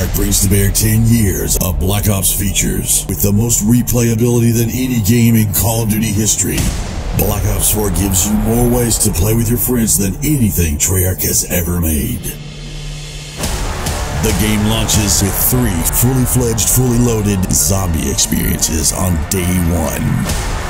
Treyarch brings to bear 10 years of Black Ops features with the most replayability than any game in Call of Duty history. Black Ops 4 gives you more ways to play with your friends than anything Treyarch has ever made. The game launches with 3 fully fledged, fully loaded zombie experiences on day 1.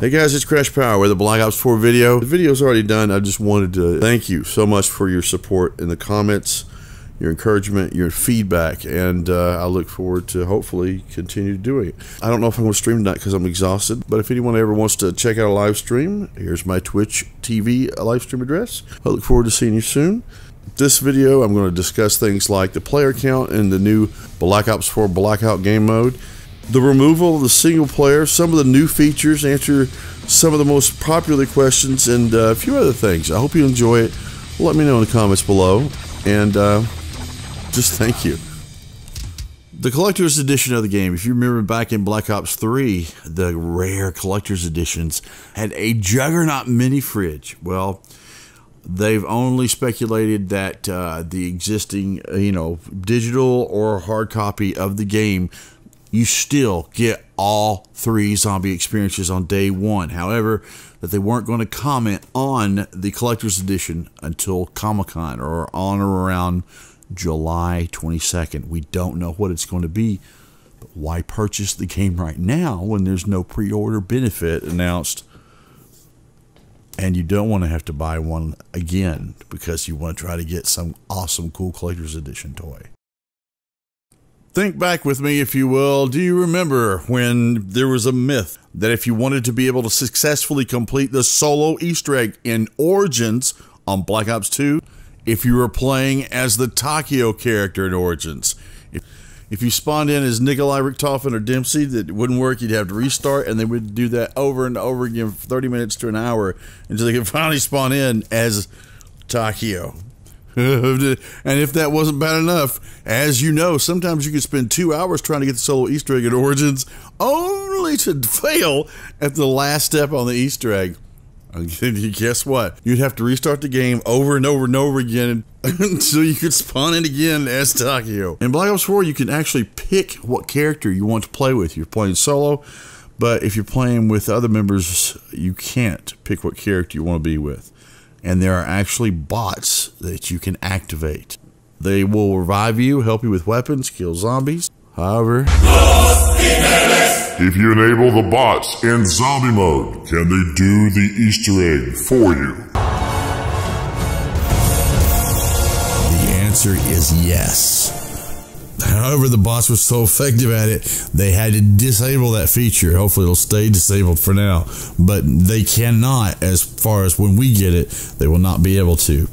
Hey guys, it's CrashPower with the Black Ops 4 video. The video's already done. I just wanted to thank you so much for your support in the comments, your encouragement, your feedback, and I look forward to hopefully continue doing it. I don't know if I'm going to stream tonight because I'm exhausted, but if anyone ever wants to check out a live stream, here's my Twitch TV live stream address. I look forward to seeing you soon. This video, I'm going to discuss things like the player count in the new Black Ops 4 Blackout game mode, the removal of the single player, some of the new features, answer some of the most popular questions, and a few other things. I hope you enjoy it. Let me know in the comments below, and just thank you. The collector's edition of the game, if you remember back in Black Ops 3, the rare collector's editions had a Juggernaut mini fridge. Well, they've only speculated that the existing, digital or hard copy of the game, you still get all 3 zombie experiences on day 1. However, that they weren't going to comment on the collector's edition until Comic-Con or on or around July 22nd. We don't know what it's going to be, but why purchase the game right now when there's no pre-order benefit announced? And you don't want to have to buy one again because you want to try to get some awesome, cool collector's edition toy. Think back with me, if you will. Do you remember when there was a myth that if you wanted to be able to successfully complete the solo Easter egg in Origins on Black Ops 2, if you were playing as the Takio character in Origins, if you spawned in as Nikolai Richtofen or Dempsey, that wouldn't work. You'd have to restart, and they would do that over and over again for 30 minutes to an hour until they could finally spawn in as Takio. And if that wasn't bad enough, as you know, sometimes you could spend 2 hours trying to get the solo Easter egg in Origins only to fail at the last step on the Easter egg. Guess what? You'd have to restart the game over and over and over again until you could spawn in again as Takio. In Black Ops 4, you can actually pick what character you want to play with. You're playing solo, but if you're playing with other members, you can't pick what character you want to be with. And there are actually bots that you can activate. They will revive you, help you with weapons, kill zombies. However, if you enable the bots in zombie mode, can they do the Easter egg for you? The answer is yes. However, the bots were so effective at it, they had to disable that feature. Hopefully it'll stay disabled for now. But they cannot, as far as when we get it, they will not be able to.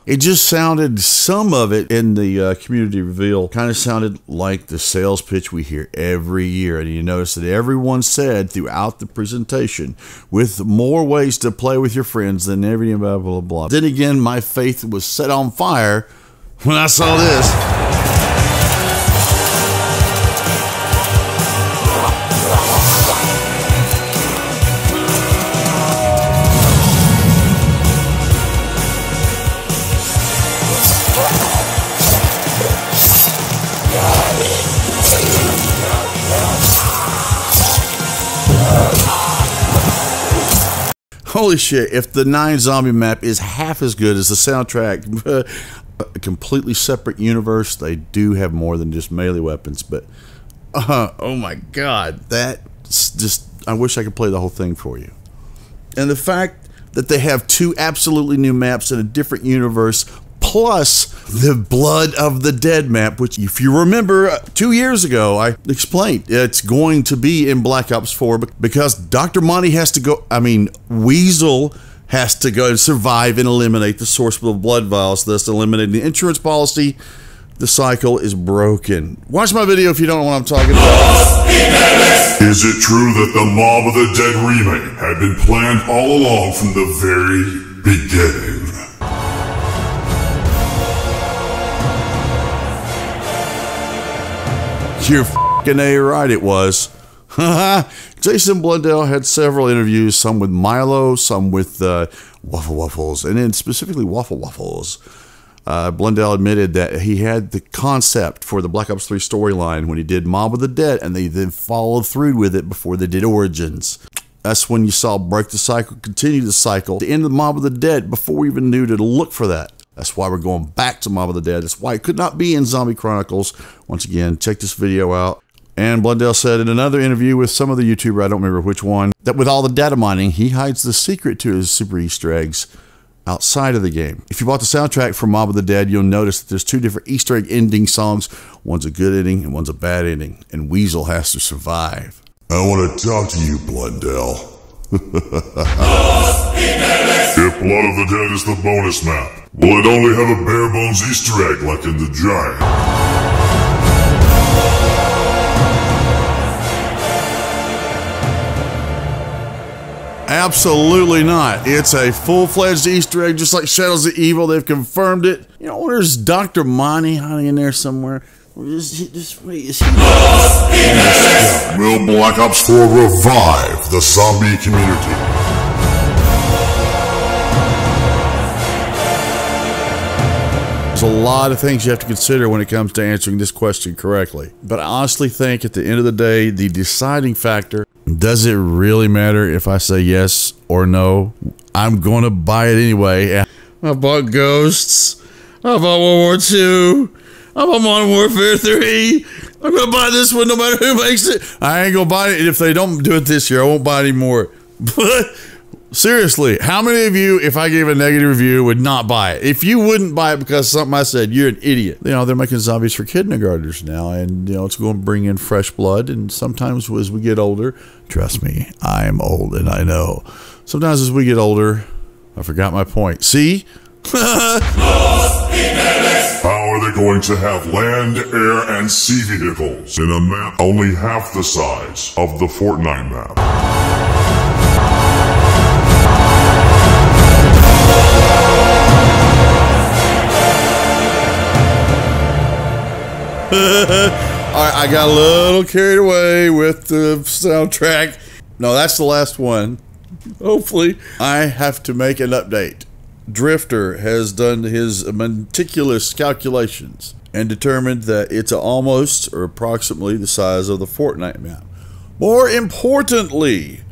It just sounded, some of it in the community reveal, kind of sounded like the sales pitch we hear every year. And you notice that everyone said throughout the presentation, with more ways to play with your friends than everything, blah, blah, blah. Then again, my faith was set on fire when I saw this. Holy shit, if the 9 zombie map is half as good as the soundtrack, a completely separate universe, they do have more than just melee weapons, but oh my god, that's just, I wish I could play the whole thing for you. And the fact that they have 2 absolutely new maps in a different universe, plus the Blood of the Dead map, which, if you remember, 2 years ago, I explained it's going to be in Black Ops 4 because Dr. Monty has to go, Weasel has to go and survive and eliminate the source of the blood vials, thus eliminating the insurance policy. The cycle is broken. Watch my video if you don't know what I'm talking about. Is it true that the Mob of the Dead remake had been planned all along from the very beginning? You're f***ing A right, it was. Jason Blundell had several interviews, some with Milo, some with Waffle Waffles, and then specifically Waffle Waffles. Blundell admitted that he had the concept for the Black Ops 3 storyline when he did Mob of the Dead, and they then followed through with it before they did Origins. That's when you saw Break the Cycle, Continue the Cycle, the end of Mob of the Dead, before we even knew to look for that. That's why we're going back to Mob of the Dead. That's why it could not be in Zombie Chronicles. Once again, check this video out. And Blundell said in another interview with some other YouTuber, I don't remember which one, that with all the data mining, he hides the secret to his super Easter eggs outside of the game. If you bought the soundtrack for Mob of the Dead, you'll notice that there's two different Easter egg ending songs. One's a good ending and one's a bad ending. And Weasel has to survive. I want to talk to you, Blundell. If Blood of the Dead is the bonus map, will it only have a bare bones Easter egg like in the Giant? Absolutely not. It's a full-fledged Easter egg, just like Shadows of Evil. They've confirmed it. You know, there's Dr. Monty hiding in there somewhere. Just wait, is he? Will Black Ops 4 revive the zombie community? There's a lot of things you have to consider when it comes to answering this question correctly. But I honestly think at the end of the day, the deciding factor, does it really matter if I say yes or no? I'm going to buy it anyway. I bought Ghosts. I bought World War II. I bought Modern Warfare 3. I'm going to buy this one no matter who makes it. I ain't going to buy it. If they don't do it this year, I won't buy it anymore. But seriously, how many of you, if I gave a negative review, would not buy it? If you wouldn't buy it because something I said, you're an idiot. You know, they're making zombies for kindergartners now, and, you know, it's going to bring in fresh blood, and sometimes as we get older, trust me, I am old, and I know. Sometimes as we get older, I forgot my point. See? How are they going to have land, air, and sea vehicles in a map only half the size of the Fortnite map? Alright, I got a little carried away with the soundtrack. No, that's the last one. Hopefully. I have to make an update. Drifter has done his meticulous calculations and determined that it's almost or approximately the size of the Fortnite map. More importantly,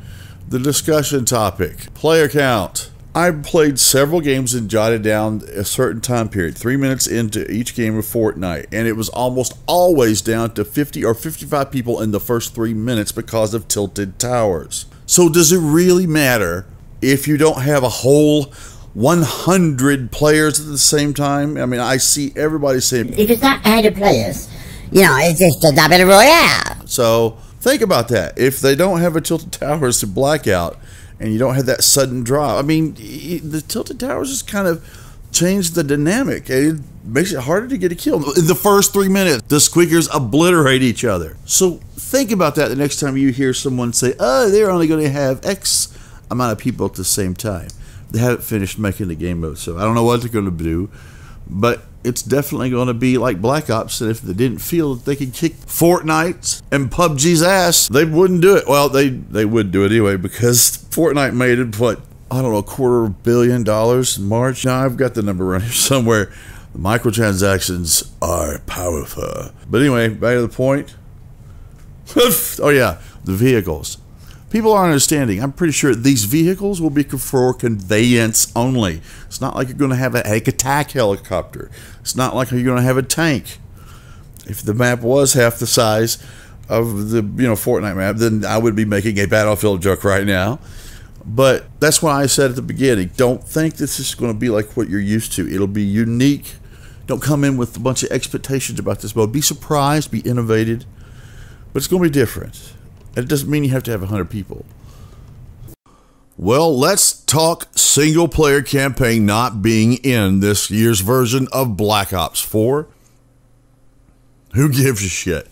the discussion topic, player count. I played several games and jotted down a certain time period, 3 minutes into each game of Fortnite, and it was almost always down to 50 or 55 people in the first 3 minutes because of tilted towers. So does it really matter if you don't have a whole 100 players at the same time? I mean, I see everybody saying, if it's not 100 players, you know, it's just a Battle Royale. So think about that. If they don't have a tilted towers to Blackout, and you don't have that sudden drop, I mean, the tilted towers just kind of change the dynamic. It makes it harder to get a kill. In the first 3 minutes, the squeakers obliterate each other. So think about that the next time you hear someone say, oh, they're only going to have X amount of people at the same time. They haven't finished making the game mode, so I don't know what they're going to do, but it's definitely going to be like Black Ops, and if they didn't feel that they could kick Fortnite and PUBG's ass, they wouldn't do it. Well, they would do it anyway, because Fortnite made it, what, I don't know, $250 million in March? Now, I've got the number around here somewhere. The microtransactions are powerful. But anyway, back to the point. Oh yeah, the vehicles. People aren't understanding. I'm pretty sure these vehicles will be for conveyance only. It's not like you're going to have an attack helicopter. It's not like you're going to have a tank. If the map was half the size of the Fortnite map, then I would be making a Battlefield joke right now. But that's why I said at the beginning, don't think this is going to be like what you're used to. It'll be unique. Don't come in with a bunch of expectations about this mode. Be surprised, be innovated, but it's going to be different. It doesn't mean you have to have 100 people. Well, let's talk single-player campaign not being in this year's version of Black Ops 4. Who gives a shit?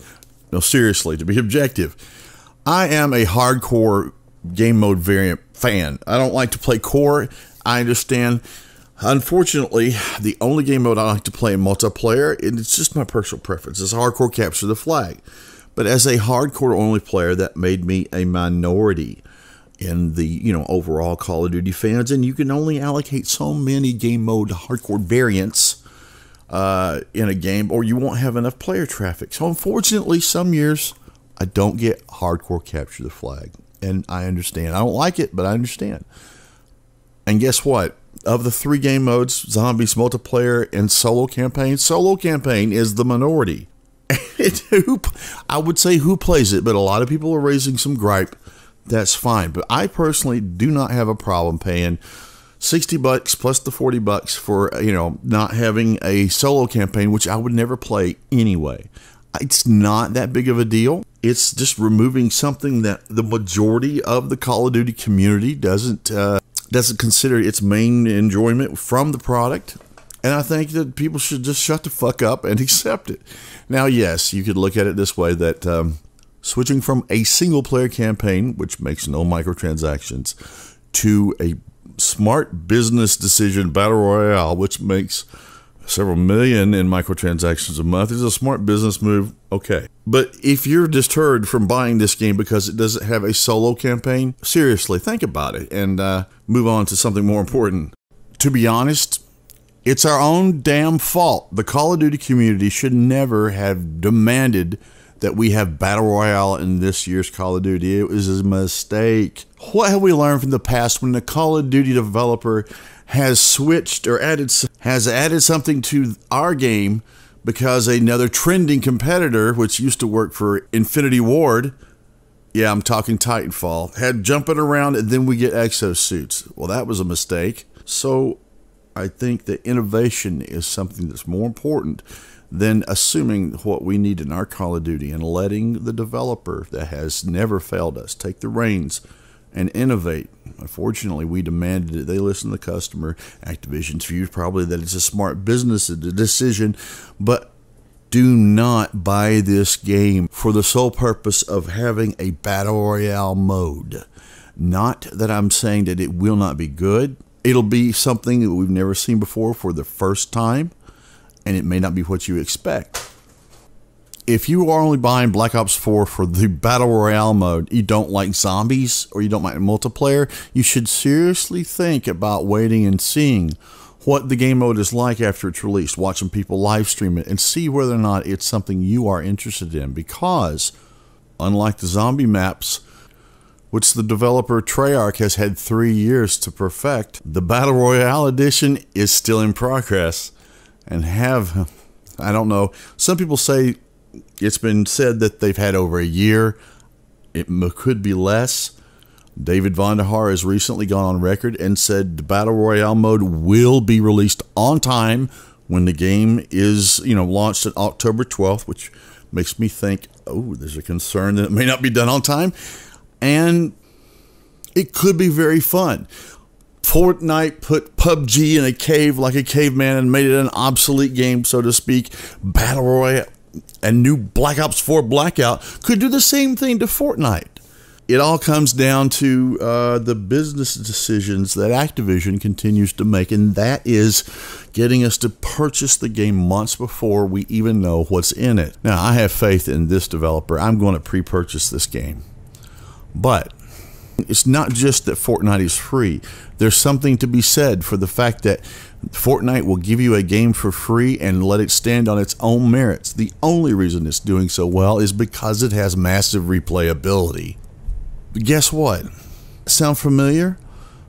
No, seriously, to be objective, I am a hardcore game mode variant fan. I don't like to play core. I understand. Unfortunately, the only game mode I like to play in multiplayer, and it's just my personal preference, is hardcore capture the flag. But as a hardcore only player, that made me a minority in the, you know, overall Call of Duty fans, and you can only allocate so many game mode hardcore variants in a game, or you won't have enough player traffic. So unfortunately, some years I don't get hardcore capture the flag, and I understand. I don't like it, but I understand. And guess what? Of the 3 game modes, zombies, multiplayer, and solo campaign is the minority. I would say who plays it, but a lot of people are raising some gripe. That's fine, but I personally do not have a problem paying $60 plus the $40 for, you know, not having a solo campaign, which I would never play anyway. It's not that big of a deal. It's just removing something that the majority of the Call of Duty community doesn't consider its main enjoyment from the product. And I think that people should just shut the fuck up and accept it. Now, yes, you could look at it this way, that switching from a single-player campaign, which makes no microtransactions, to a smart business decision Battle Royale, which makes several million in microtransactions a month, is a smart business move. Okay. But if you're deterred from buying this game because it doesn't have a solo campaign, seriously, think about it and move on to something more important. To be honest, it's our own damn fault. The Call of Duty community should never have demanded that we have Battle Royale in this year's Call of Duty. It was a mistake. What have we learned from the past when the Call of Duty developer has switched or has added something to our game because another trending competitor, which used to work for Infinity Ward, yeah, I'm talking Titanfall, had jumping around, and then we get exosuits. Well, that was a mistake. So I think that innovation is something that's more important than assuming what we need in our Call of Duty and letting the developer that has never failed us take the reins and innovate. Unfortunately, we demanded it. They listen to the customer. Activision's view probably that it's a smart business decision, but do not buy this game for the sole purpose of having a Battle Royale mode. Not that I'm saying that it will not be good. It'll be something that we've never seen before for the first time, and it may not be what you expect. If you are only buying Black Ops 4 for the Battle Royale mode, you don't like zombies, or you don't like multiplayer, you should seriously think about waiting and seeing what the game mode is like after it's released, watching people live stream it, and see whether or not it's something you are interested in. Because, unlike the zombie maps, which the developer Treyarch has had 3 years to perfect, the Battle Royale edition is still in progress. And I don't know, some people say it's been said that they've had over a year. It could be less. David Vonderhaar has recently gone on record and said the Battle Royale mode will be released on time when the game is, you know, launched on October 12th, which makes me think, oh, there's a concern that it may not be done on time. And it could be very fun. Fortnite put PUBG in a cave like a caveman and made it an obsolete game, so to speak. Battle Royale and new Black Ops 4 Blackout could do the same thing to Fortnite. It all comes down to the business decisions that Activision continues to make, and that is getting us to purchase the game months before we even know what's in it. Now, I have faith in this developer. I'm going to pre-purchase this game. But it's not just that Fortnite is free. There's something to be said for the fact that Fortnite will give you a game for free and let it stand on its own merits. The only reason it's doing so well is because it has massive replayability. But guess what? Sound familiar?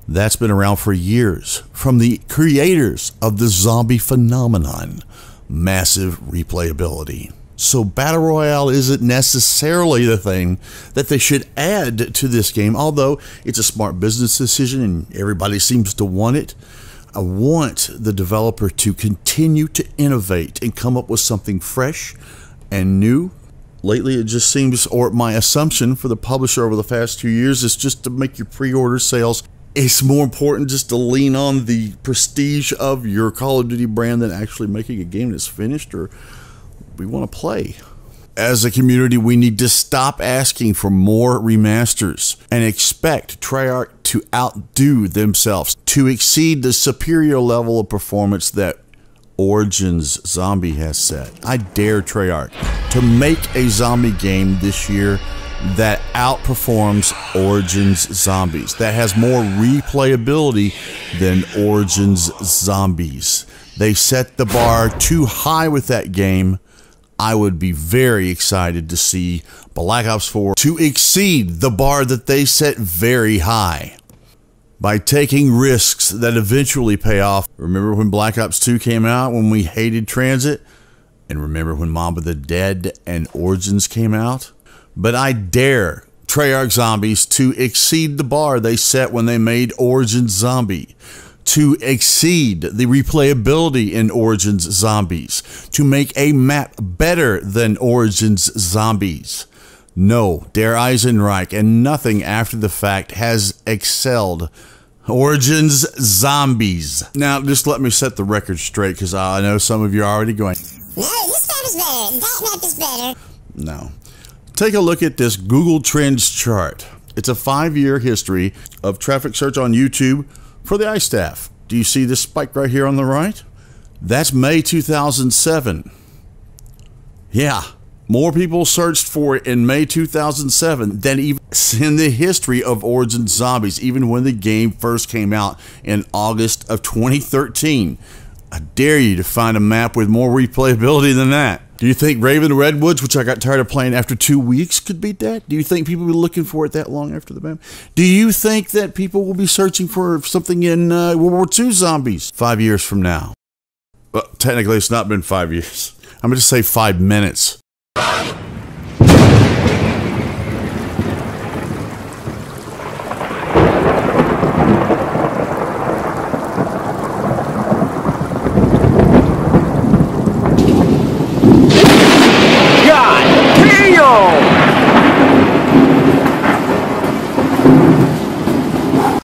That's been around for years. From the creators of the zombie phenomenon. Massive replayability. So Battle Royale isn't necessarily the thing that they should add to this game, although it's a smart business decision and everybody seems to want it. I want the developer to continue to innovate and come up with something fresh and new. Lately, it just seems, or my assumption for the publisher over the past 2 years, is just to make your pre-order sales. It's more important just to lean on the prestige of your Call of Duty brand than actually making a game that's finished or we want to play. As a community, we need to stop asking for more remasters and expect Treyarch to outdo themselves, to exceed the superior level of performance that Origins Zombie has set. I dare Treyarch to to make a zombie game this year that outperforms Origins Zombies, that has more replayability than Origins Zombies. They set the bar too high with that game. I would be very excited to see Black Ops 4 to exceed the bar that they set very high by taking risks that eventually pay off. Remember when Black Ops 2 came out, when we hated transit? And remember when Mob of the Dead and Origins came out? But I dare Treyarch Zombies to exceed the bar they set when they made Origins Zombie, to exceed the replayability in Origins Zombies, to make a map better than Origins Zombies. No, Der Eisenreich and nothing after the fact has excelled Origins Zombies. Now, just let me set the record straight, because I know some of you are already going, No, this map is better. That map is better. no. Take a look at this Google Trends chart. It's a 5-year history of traffic search on YouTube for the iStaff. Do you see this spike right here on the right? That's May 2007. Yeah, more people searched for it in May 2007 than even in the history of Origins Zombies, even when the game first came out in August of 2013. I dare you to find a map with more replayability than that. Do you think Raven Redwoods, which I got tired of playing after 2 weeks, could beat that? Do you think people will be looking for it that long after the map? Do you think that people will be searching for something in World War II Zombies 5 years from now? Well, technically, it's not been 5 years. I'm going to say 5 minutes.